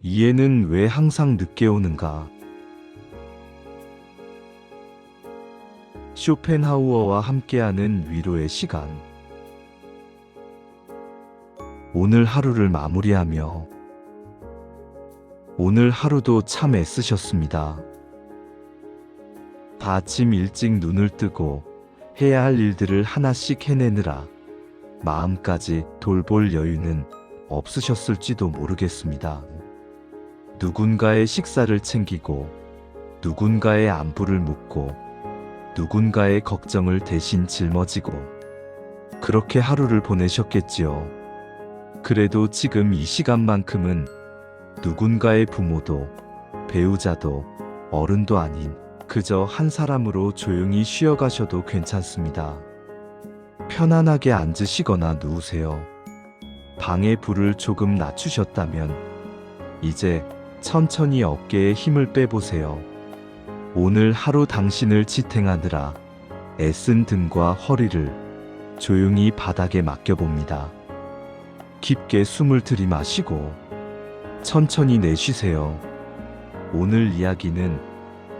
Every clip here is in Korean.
얘는 왜 항상 늦게 오는가? 쇼펜하우어와 함께하는 위로의 시간. 오늘 하루를 마무리하며 오늘 하루도 참 애쓰셨습니다. 아침 일찍 눈을 뜨고 해야 할 일들을 하나씩 해내느라 마음까지 돌볼 여유는 없으셨을지도 모르겠습니다. 누군가의 식사를 챙기고 누군가의 안부를 묻고 누군가의 걱정을 대신 짊어지고 그렇게 하루를 보내셨겠지요. 그래도 지금 이 시간만큼은 누군가의 부모도 배우자도 어른도 아닌 그저 한 사람으로 조용히 쉬어가셔도 괜찮습니다. 편안하게 앉으시거나 누우세요. 방의 불을 조금 낮추셨다면 이제 천천히 어깨에 힘을 빼보세요. 오늘 하루 당신을 지탱하느라 애쓴 등과 허리를 조용히 바닥에 맡겨봅니다. 깊게 숨을 들이마시고 천천히 내쉬세요. 오늘 이야기는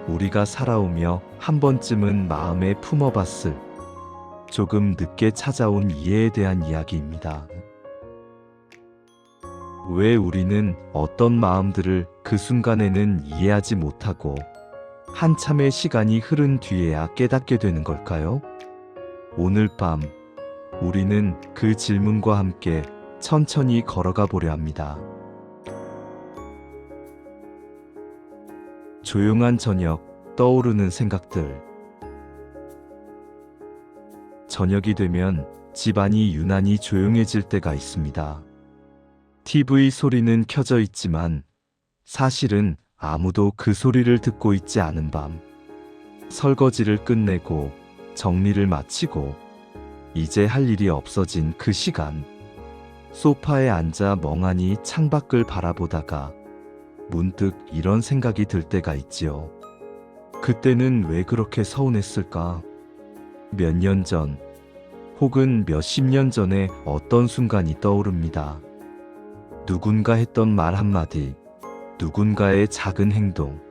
우리가 살아오며 한 번쯤은 마음에 품어봤을 조금 늦게 찾아온 이해에 대한 이야기입니다. 왜 우리는 어떤 마음들을 그 순간에는 이해하지 못하고 한참의 시간이 흐른 뒤에야 깨닫게 되는 걸까요? 오늘 밤 우리는 그 질문과 함께 천천히 걸어가 보려 합니다. 조용한 저녁, 떠오르는 생각들. 저녁이 되면 집안이 유난히 조용해질 때가 있습니다. TV 소리는 켜져 있지만 사실은 아무도 그 소리를 듣고 있지 않은 밤. 설거지를 끝내고 정리를 마치고 이제 할 일이 없어진 그 시간. 소파에 앉아 멍하니 창밖을 바라보다가 문득 이런 생각이 들 때가 있지요. 그때는 왜 그렇게 서운했을까? 몇 년 전, 혹은 몇십 년 전의 어떤 순간이 떠오릅니다. 누군가 했던 말 한마디, 누군가의 작은 행동,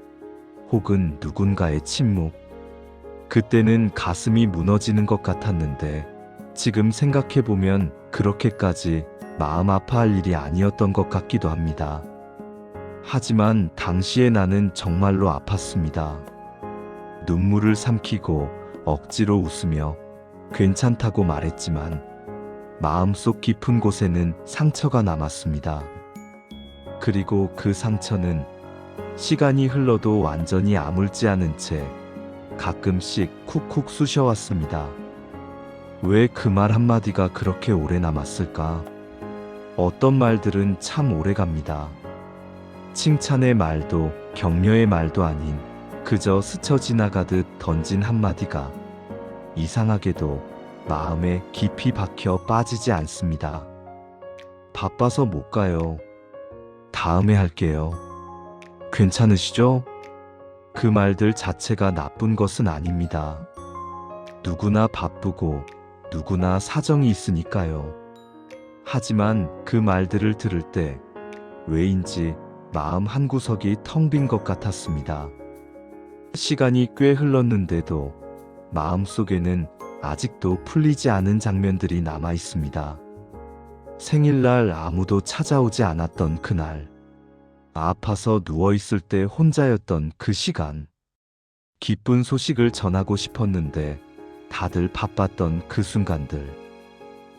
혹은 누군가의 침묵. 그때는 가슴이 무너지는 것 같았는데 지금 생각해보면 그렇게까지 마음 아파할 일이 아니었던 것 같기도 합니다. 하지만 당시의 나는 정말로 아팠습니다. 눈물을 삼키고 억지로 웃으며 괜찮다고 말했지만 마음속 깊은 곳에는 상처가 남았습니다. 그리고 그 상처는 시간이 흘러도 완전히 아물지 않은 채 가끔씩 쿡쿡 쑤셔왔습니다. 왜 그 말 한마디가 그렇게 오래 남았을까? 어떤 말들은 참 오래 갑니다. 칭찬의 말도 격려의 말도 아닌 그저 스쳐 지나가듯 던진 한마디가 이상하게도 마음에 깊이 박혀 빠지지 않습니다. 바빠서 못 가요. 다음에 할게요. 괜찮으시죠? 그 말들 자체가 나쁜 것은 아닙니다. 누구나 바쁘고 누구나 사정이 있으니까요. 하지만 그 말들을 들을 때 왜인지 마음 한구석이 텅 빈 것 같았습니다. 시간이 꽤 흘렀는데도 마음속에는 아직도 풀리지 않은 장면들이 남아 있습니다. 생일날 아무도 찾아오지 않았던 그날, 아파서 누워있을 때 혼자였던 그 시간, 기쁜 소식을 전하고 싶었는데 다들 바빴던 그 순간들,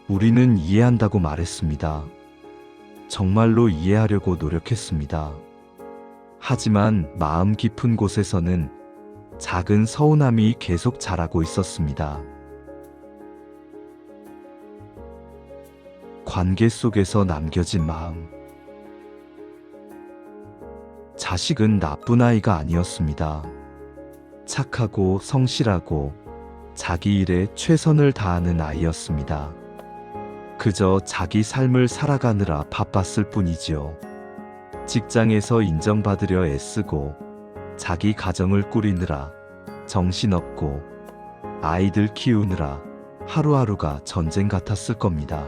우리는 이해한다고 말했습니다. 정말로 이해하려고 노력했습니다. 하지만 마음 깊은 곳에서는 작은 서운함이 계속 자라고 있었습니다. 관계 속에서 남겨진 마음. 자식은 나쁜 아이가 아니었습니다. 착하고 성실하고 자기 일에 최선을 다하는 아이였습니다. 그저 자기 삶을 살아가느라 바빴을 뿐이지요. 직장에서 인정받으려 애쓰고 자기 가정을 꾸리느라 정신없고 아이들 키우느라 하루하루가 전쟁 같았을 겁니다.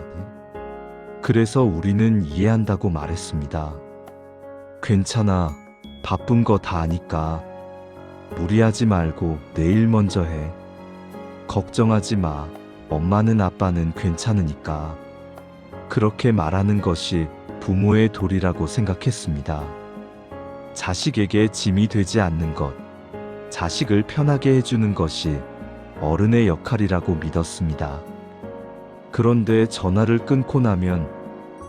그래서 우리는 이해한다고 말했습니다. 괜찮아. 바쁜 거 다 아니까. 무리하지 말고 내일 먼저 해. 걱정하지 마. 엄마는 아빠는 괜찮으니까. 그렇게 말하는 것이 부모의 도리라고 생각했습니다. 자식에게 짐이 되지 않는 것, 자식을 편하게 해주는 것이 어른의 역할이라고 믿었습니다. 그런데 전화를 끊고 나면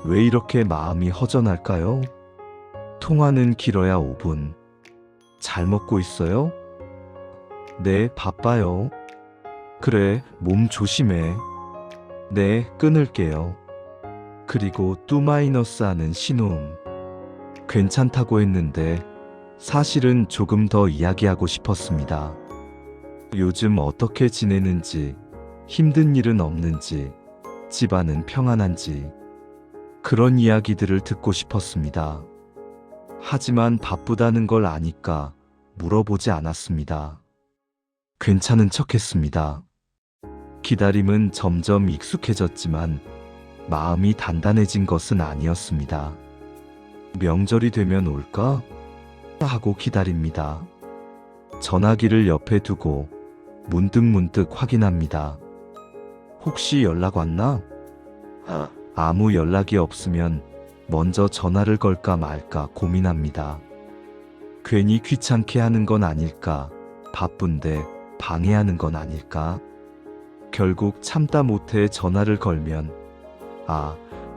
왜 이렇게 마음이 허전할까요? 통화는 길어야 5분. 잘 먹고 있어요? 네, 바빠요. 그래, 몸 조심해. 네, 끊을게요. 그리고 또 마이너스 하는 신호음. 괜찮다고 했는데 사실은 조금 더 이야기하고 싶었습니다. 요즘 어떻게 지내는지, 힘든 일은 없는지, 집안은 평안한지, 그런 이야기들을 듣고 싶었습니다. 하지만 바쁘다는 걸 아니까 물어보지 않았습니다. 괜찮은 척 했습니다. 기다림은 점점 익숙해졌지만 마음이 단단해진 것은 아니었습니다. 명절이 되면 올까? 하고 기다립니다. 전화기를 옆에 두고 문득문득 확인합니다. 혹시 연락 왔나? 아무 연락이 없으면 먼저 전화를 걸까 말까 고민합니다. 괜히 귀찮게 하는 건 아닐까? 바쁜데 방해하는 건 아닐까? 결국 참다 못해 전화를 걸면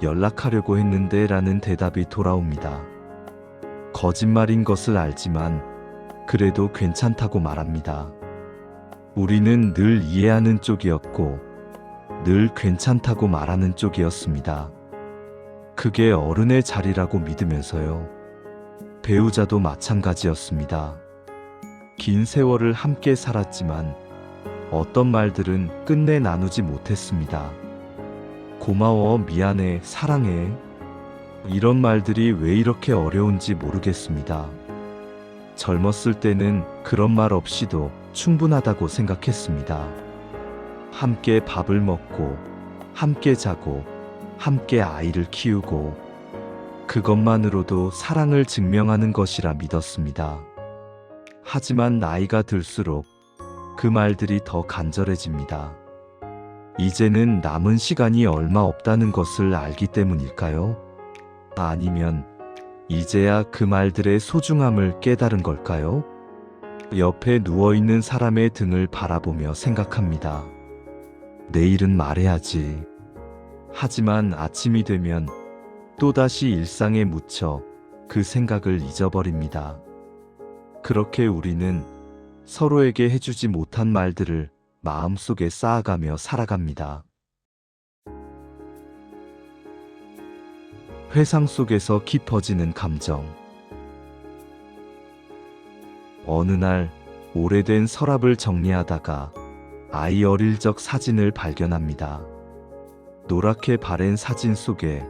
연락하려고 했는데 라는 대답이 돌아옵니다. 거짓말인 것을 알지만 그래도 괜찮다고 말합니다. 우리는 늘 이해하는 쪽이었고 늘 괜찮다고 말하는 쪽이었습니다. 그게 어른의 자리라고 믿으면서요. 배우자도 마찬가지였습니다. 긴 세월을 함께 살았지만 어떤 말들은 끝내 나누지 못했습니다. 고마워, 미안해, 사랑해. 이런 말들이 왜 이렇게 어려운지 모르겠습니다. 젊었을 때는 그런 말 없이도 충분하다고 생각했습니다. 함께 밥을 먹고, 함께 자고, 함께 아이를 키우고, 그것만으로도 사랑을 증명하는 것이라 믿었습니다. 하지만 나이가 들수록 그 말들이 더 간절해집니다. 이제는 남은 시간이 얼마 없다는 것을 알기 때문일까요? 아니면 이제야 그 말들의 소중함을 깨달은 걸까요? 옆에 누워있는 사람의 등을 바라보며 생각합니다. 내일은 말해야지. 하지만 아침이 되면 또다시 일상에 묻혀 그 생각을 잊어버립니다. 그렇게 우리는 서로에게 해주지 못한 말들을 마음속에 쌓아가며 살아갑니다. 회상 속에서 깊어지는 감정. 어느 날 오래된 서랍을 정리하다가 아이 어릴 적 사진을 발견합니다. 노랗게 바랜 사진 속에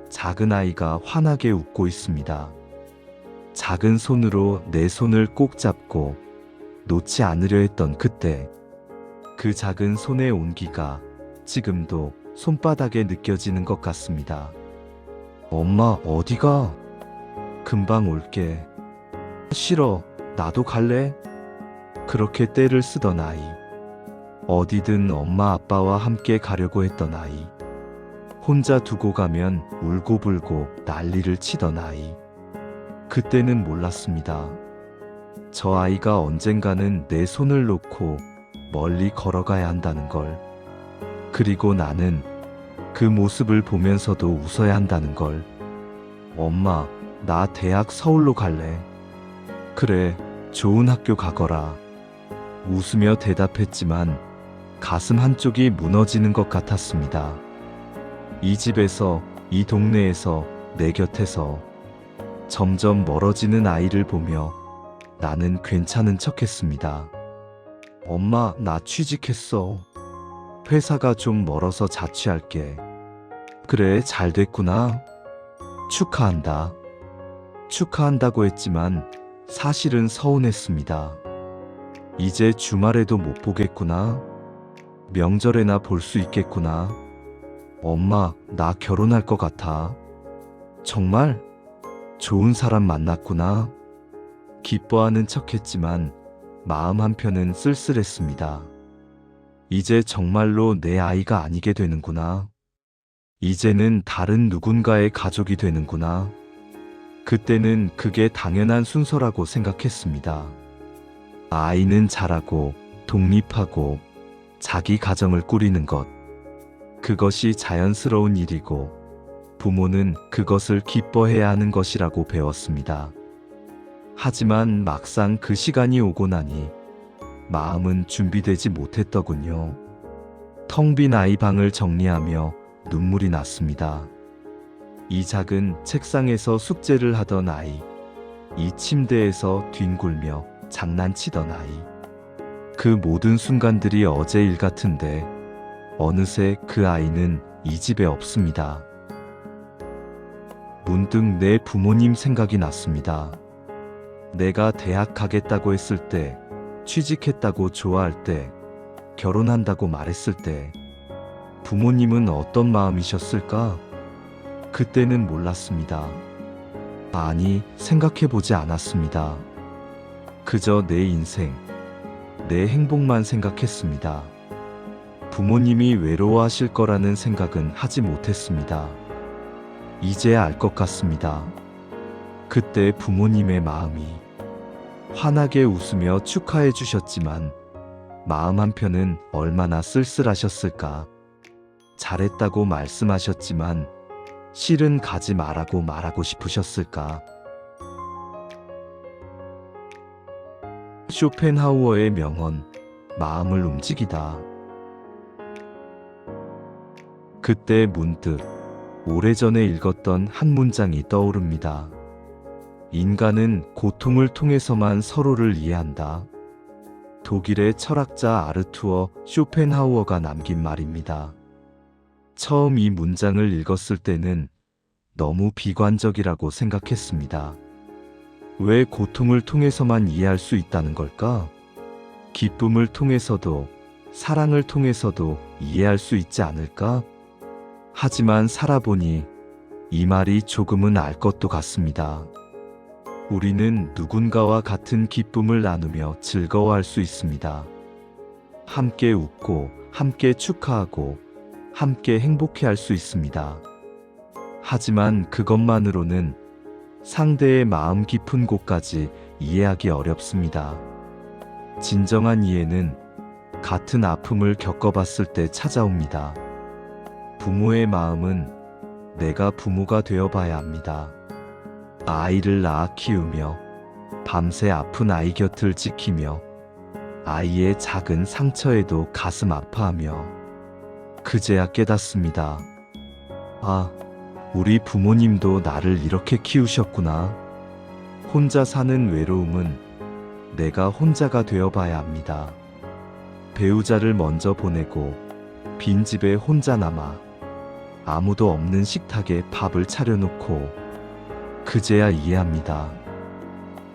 작은 아이가 환하게 웃고 있습니다. 작은 손으로 내 손을 꼭 잡고 놓지 않으려 했던 그때, 그 작은 손의 온기가 지금도 손바닥에 느껴지는 것 같습니다. 엄마, 어디가? 금방 올게. 싫어, 나도 갈래? 그렇게 떼를 쓰던 아이. 어디든 엄마 아빠와 함께 가려고 했던 아이. 혼자 두고 가면 울고불고 난리를 치던 아이. 그때는 몰랐습니다. 저 아이가 언젠가는 내 손을 놓고 멀리 걸어가야 한다는 걸. 그리고 나는 그 모습을 보면서도 웃어야 한다는 걸. 엄마, 나 대학 서울로 갈래. 그래, 좋은 학교 가거라. 웃으며 대답했지만 가슴 한쪽이 무너지는 것 같았습니다. 이 집에서, 이 동네에서, 내 곁에서 점점 멀어지는 아이를 보며 나는 괜찮은 척했습니다. 엄마, 나 취직했어. 회사가 좀 멀어서 자취할게. 그래, 잘 됐구나. 축하한다. 축하한다고 했지만 사실은 서운했습니다. 이제 주말에도 못 보겠구나. 명절에나 볼 수 있겠구나. 엄마, 나 결혼할 것 같아. 정말? 좋은 사람 만났구나. 기뻐하는 척했지만 마음 한편은 쓸쓸했습니다. 이제 정말로 내 아이가 아니게 되는구나. 이제는 다른 누군가의 가족이 되는구나. 그때는 그게 당연한 순서라고 생각했습니다. 아이는 자라고 독립하고 자기 가정을 꾸리는 것. 그것이 자연스러운 일이고 부모는 그것을 기뻐해야 하는 것이라고 배웠습니다. 하지만 막상 그 시간이 오고 나니 마음은 준비되지 못했더군요. 텅 빈 아이 방을 정리하며 눈물이 났습니다. 이 작은 책상에서 숙제를 하던 아이, 이 침대에서 뒹굴며 장난치던 아이. 그 모든 순간들이 어제 일 같은데 어느새 그 아이는 이 집에 없습니다. 문득 내 부모님 생각이 났습니다. 내가 대학 가겠다고 했을 때, 취직했다고 좋아할 때, 결혼한다고 말했을 때 부모님은 어떤 마음이셨을까? 그때는 몰랐습니다. 아니, 생각해보지 않았습니다. 그저 내 인생, 내 행복만 생각했습니다. 부모님이 외로워하실 거라는 생각은 하지 못했습니다. 이제야 알 것 같습니다. 그때 부모님의 마음이. 환하게 웃으며 축하해 주셨지만 마음 한편은 얼마나 쓸쓸하셨을까. 잘했다고 말씀하셨지만 실은 가지 말라고 말하고 싶으셨을까. 쇼펜하우어의 명언, 마음을 움직이다. 그때 문득 오래전에 읽었던 한 문장이 떠오릅니다. 인간은 고통을 통해서만 서로를 이해한다. 독일의 철학자 아르투어 쇼펜하우어가 남긴 말입니다. 처음 이 문장을 읽었을 때는 너무 비관적이라고 생각했습니다. 왜 고통을 통해서만 이해할 수 있다는 걸까? 기쁨을 통해서도, 사랑을 통해서도 이해할 수 있지 않을까? 하지만 살아보니 이 말이 조금은 알 것도 같습니다. 우리는 누군가와 같은 기쁨을 나누며 즐거워할 수 있습니다. 함께 웃고, 함께 축하하고, 함께 행복해할 수 있습니다. 하지만 그것만으로는 상대의 마음 깊은 곳까지 이해하기 어렵습니다. 진정한 이해는 같은 아픔을 겪어봤을 때 찾아옵니다. 부모의 마음은 내가 부모가 되어봐야 합니다. 아이를 낳아 키우며 밤새 아픈 아이 곁을 지키며 아이의 작은 상처에도 가슴 아파하며 그제야 깨닫습니다. 아, 우리 부모님도 나를 이렇게 키우셨구나. 혼자 사는 외로움은 내가 혼자가 되어봐야 합니다. 배우자를 먼저 보내고 빈집에 혼자 남아 아무도 없는 식탁에 밥을 차려놓고 그제야 이해합니다.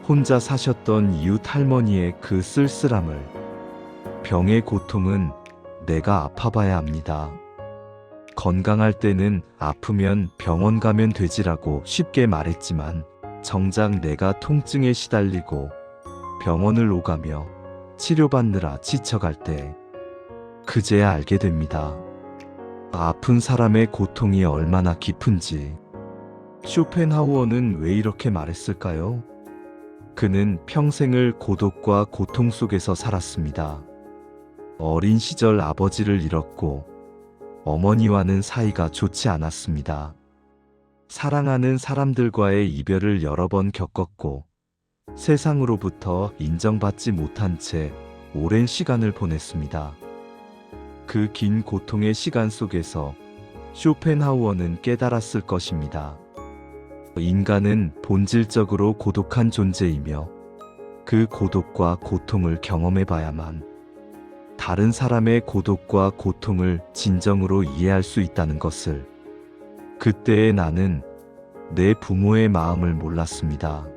혼자 사셨던 이웃 할머니의 그 쓸쓸함을. 병의 고통은 내가 아파봐야 합니다. 건강할 때는 아프면 병원 가면 되지라고 쉽게 말했지만 정작 내가 통증에 시달리고 병원을 오가며 치료받느라 지쳐갈 때 그제야 알게 됩니다. 아픈 사람의 고통이 얼마나 깊은지. 쇼펜하우어는 왜 이렇게 말했을까요? 그는 평생을 고독과 고통 속에서 살았습니다. 어린 시절 아버지를 잃었고 어머니와는 사이가 좋지 않았습니다. 사랑하는 사람들과의 이별을 여러 번 겪었고 세상으로부터 인정받지 못한 채 오랜 시간을 보냈습니다. 그 긴 고통의 시간 속에서 쇼펜하우어는 깨달았을 것입니다. 인간은 본질적으로 고독한 존재이며 그 고독과 고통을 경험해봐야만 다른 사람의 고독과 고통을 진정으로 이해할 수 있다는 것을. 그때의 나는 내 부모의 마음을 몰랐습니다.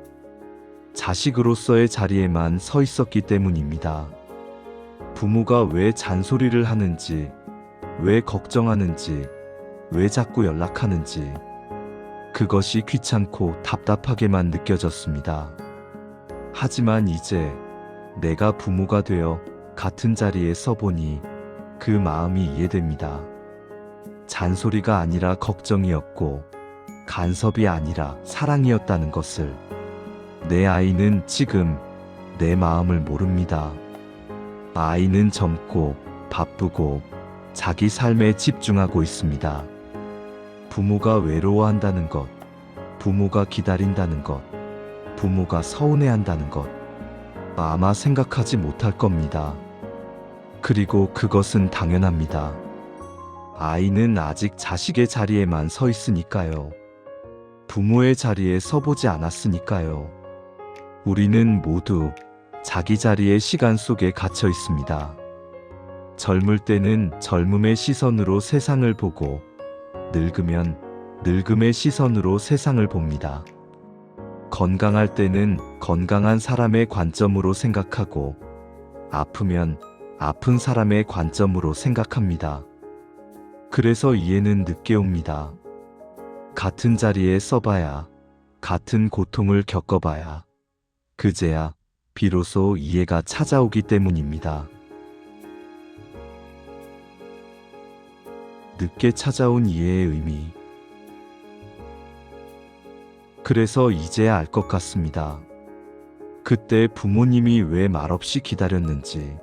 자식으로서의 자리에만 서 있었기 때문입니다. 부모가 왜 잔소리를 하는지, 왜 걱정하는지, 왜 자꾸 연락하는지, 그것이 귀찮고 답답하게만 느껴졌습니다. 하지만 이제 내가 부모가 되어 같은 자리에 서보니 그 마음이 이해됩니다. 잔소리가 아니라 걱정이었고 간섭이 아니라 사랑이었다는 것을. 내 아이는 지금 내 마음을 모릅니다. 아이는 젊고 바쁘고 자기 삶에 집중하고 있습니다. 부모가 외로워한다는 것, 부모가 기다린다는 것, 부모가 서운해한다는 것, 아마 생각하지 못할 겁니다. 그리고 그것은 당연합니다. 아이는 아직 자식의 자리에만 서 있으니까요. 부모의 자리에 서보지 않았으니까요. 우리는 모두 자기 자리의 시간 속에 갇혀 있습니다. 젊을 때는 젊음의 시선으로 세상을 보고 늙으면 늙음의 시선으로 세상을 봅니다. 건강할 때는 건강한 사람의 관점으로 생각하고 아프면 아픈 사람의 관점으로 생각합니다. 그래서 이해는 늦게 옵니다. 같은 자리에 서봐야, 같은 고통을 겪어봐야, 그제야 비로소 이해가 찾아오기 때문입니다. 늦게 찾아온 이해의 의미. 그래서 이제야 알 것 같습니다. 그때 부모님이 왜 말없이 기다렸는지.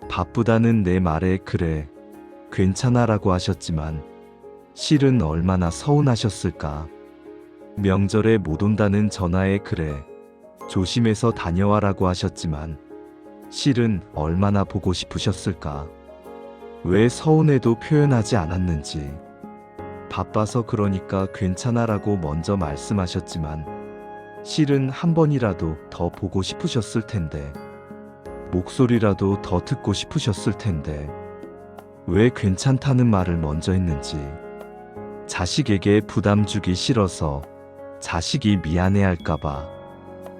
바쁘다는 내 말에 그래, 괜찮아라고 하셨지만 실은 얼마나 서운하셨을까. 명절에 못 온다는 전화에 그래, 조심해서 다녀와라고 하셨지만 실은 얼마나 보고 싶으셨을까. 왜 서운해도 표현하지 않았는지. 바빠서 그러니까 괜찮아라고 먼저 말씀하셨지만 실은 한 번이라도 더 보고 싶으셨을 텐데, 목소리라도 더 듣고 싶으셨을 텐데 왜 괜찮다는 말을 먼저 했는지. 자식에게 부담 주기 싫어서, 자식이 미안해할까봐,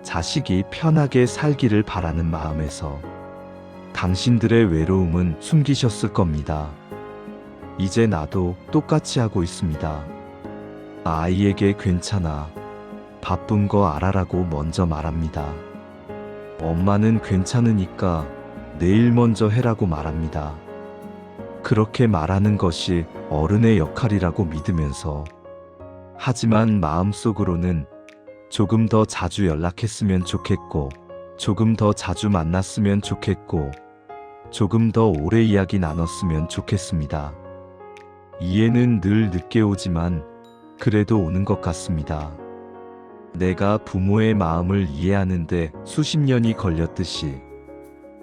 자식이 편하게 살기를 바라는 마음에서 당신들의 외로움은 숨기셨을 겁니다. 이제 나도 똑같이 하고 있습니다. 아이에게 괜찮아, 바쁜 거 알아라고 먼저 말합니다. 엄마는 괜찮으니까 내일 먼저 해라고 말합니다. 그렇게 말하는 것이 어른의 역할이라고 믿으면서, 하지만 마음속으로는 조금 더 자주 연락했으면 좋겠고, 조금 더 자주 만났으면 좋겠고, 조금 더 오래 이야기 나눴으면 좋겠습니다. 이해는 늘 늦게 오지만 그래도 오는 것 같습니다. 내가 부모의 마음을 이해하는데 수십 년이 걸렸듯이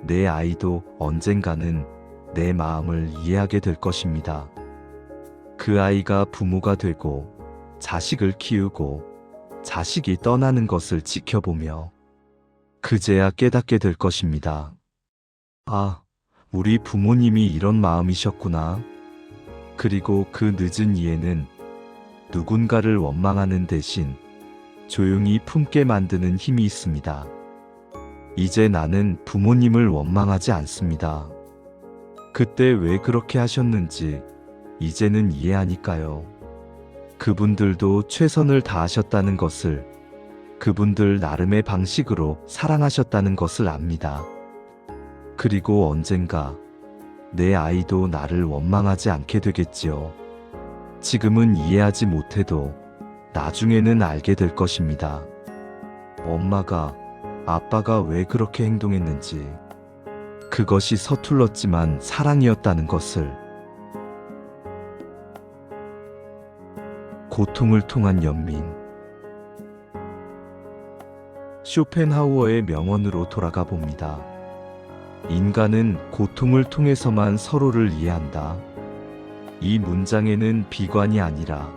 내 아이도 언젠가는 내 마음을 이해하게 될 것입니다. 그 아이가 부모가 되고 자식을 키우고 자식이 떠나는 것을 지켜보며 그제야 깨닫게 될 것입니다. 아, 우리 부모님이 이런 마음이셨구나. 그리고 그 늦은 이해는 누군가를 원망하는 대신 조용히 품게 만드는 힘이 있습니다. 이제 나는 부모님을 원망하지 않습니다. 그때 왜 그렇게 하셨는지 이제는 이해하니까요. 그분들도 최선을 다하셨다는 것을, 그분들 나름의 방식으로 사랑하셨다는 것을 압니다. 그리고 언젠가 내 아이도 나를 원망하지 않게 되겠지요. 지금은 이해하지 못해도 나중에는 알게 될 것입니다. 엄마가, 아빠가 왜 그렇게 행동했는지, 그것이 서툴렀지만 사랑이었다는 것을. 고통을 통한 연민. 쇼펜하우어의 명언으로 돌아가 봅니다. 인간은 고통을 통해서만 서로를 이해한다. 이 문장에는 비관이 아니라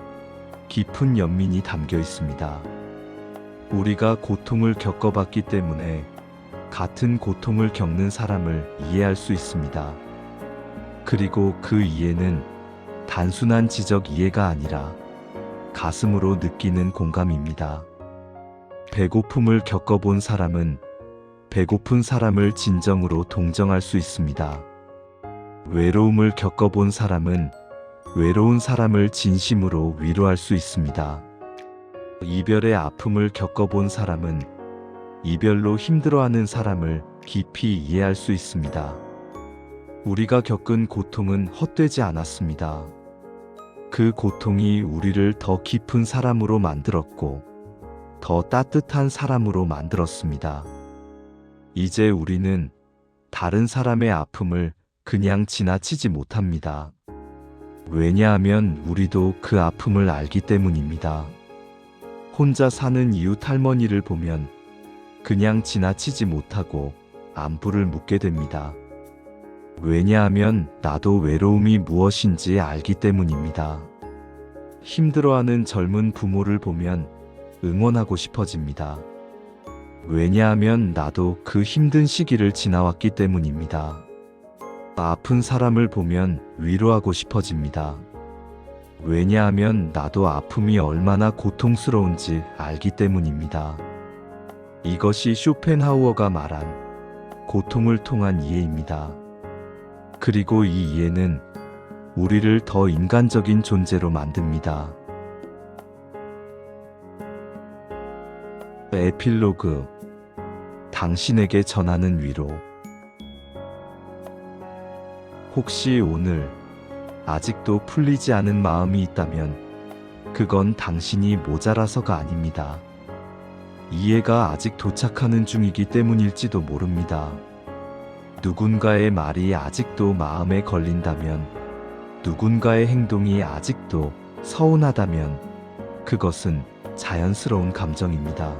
깊은 연민이 담겨 있습니다. 우리가 고통을 겪어봤기 때문에 같은 고통을 겪는 사람을 이해할 수 있습니다. 그리고 그 이해는 단순한 지적 이해가 아니라 가슴으로 느끼는 공감입니다. 배고픔을 겪어본 사람은 배고픈 사람을 진정으로 동정할 수 있습니다. 외로움을 겪어본 사람은 외로운 사람을 진심으로 위로할 수 있습니다. 이별의 아픔을 겪어본 사람은 이별로 힘들어하는 사람을 깊이 이해할 수 있습니다. 우리가 겪은 고통은 헛되지 않았습니다. 그 고통이 우리를 더 깊은 사람으로 만들었고, 더 따뜻한 사람으로 만들었습니다. 이제 우리는 다른 사람의 아픔을 그냥 지나치지 못합니다. 왜냐하면 우리도 그 아픔을 알기 때문입니다. 혼자 사는 이웃 할머니를 보면 그냥 지나치지 못하고 안부를 묻게 됩니다. 왜냐하면 나도 외로움이 무엇인지 알기 때문입니다. 힘들어하는 젊은 부모를 보면 응원하고 싶어집니다. 왜냐하면 나도 그 힘든 시기를 지나왔기 때문입니다. 아픈 사람을 보면 위로하고 싶어집니다. 왜냐하면 나도 아픔이 얼마나 고통스러운지 알기 때문입니다. 이것이 쇼펜하우어가 말한 고통을 통한 이해입니다. 그리고 이 이해는 우리를 더 인간적인 존재로 만듭니다. 에필로그. 당신에게 전하는 위로. 혹시 오늘 아직도 풀리지 않은 마음이 있다면 그건 당신이 모자라서가 아닙니다. 이해가 아직 도착하는 중이기 때문일지도 모릅니다. 누군가의 말이 아직도 마음에 걸린다면, 누군가의 행동이 아직도 서운하다면 그것은 자연스러운 감정입니다.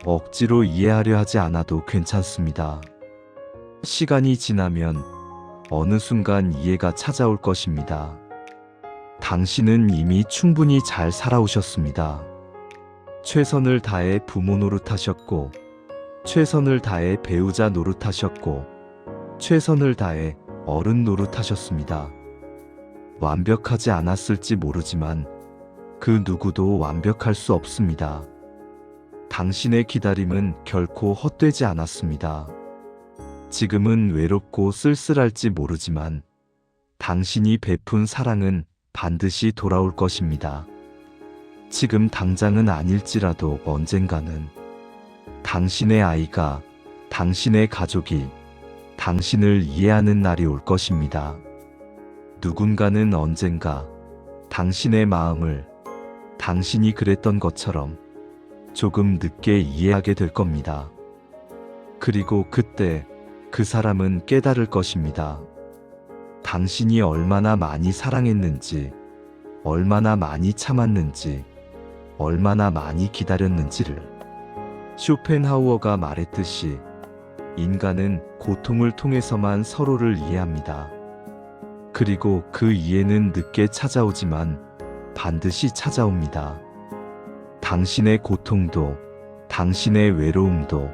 억지로 이해하려 하지 않아도 괜찮습니다. 시간이 지나면 어느 순간 이해가 찾아올 것입니다. 당신은 이미 충분히 잘 살아오셨습니다. 최선을 다해 부모 노릇하셨고, 최선을 다해 배우자 노릇하셨고, 최선을 다해 어른 노릇하셨습니다. 완벽하지 않았을지 모르지만 그 누구도 완벽할 수 없습니다. 당신의 기다림은 결코 헛되지 않았습니다. 지금은 외롭고 쓸쓸할지 모르지만 당신이 베푼 사랑은 반드시 돌아올 것입니다. 지금 당장은 아닐지라도 언젠가는 당신의 아이가, 당신의 가족이 당신을 이해하는 날이 올 것입니다. 누군가는 언젠가 당신의 마음을 당신이 그랬던 것처럼 조금 늦게 이해하게 될 겁니다. 그리고 그때 그 사람은 깨달을 것입니다. 당신이 얼마나 많이 사랑했는지, 얼마나 많이 참았는지, 얼마나 많이 기다렸는지를. 쇼펜하우어가 말했듯이 인간은 고통을 통해서만 서로를 이해합니다. 그리고 그 이해는 늦게 찾아오지만 반드시 찾아옵니다. 당신의 고통도, 당신의 외로움도,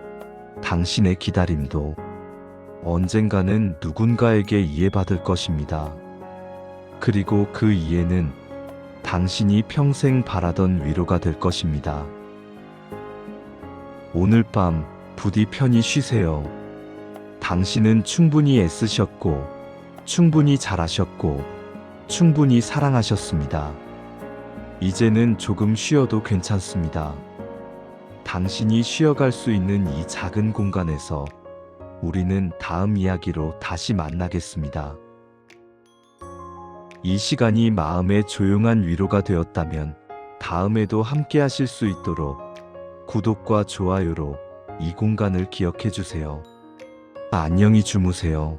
당신의 기다림도 언젠가는 누군가에게 이해받을 것입니다. 그리고 그 이해는 당신이 평생 바라던 위로가 될 것입니다. 오늘 밤 부디 편히 쉬세요. 당신은 충분히 애쓰셨고, 충분히 잘하셨고, 충분히 사랑하셨습니다. 이제는 조금 쉬어도 괜찮습니다. 당신이 쉬어갈 수 있는 이 작은 공간에서 우리는 다음 이야기로 다시 만나겠습니다. 이 시간이 마음의 조용한 위로가 되었다면 다음에도 함께 하실 수 있도록 구독과 좋아요로 이 공간을 기억해 주세요. 안녕히 주무세요.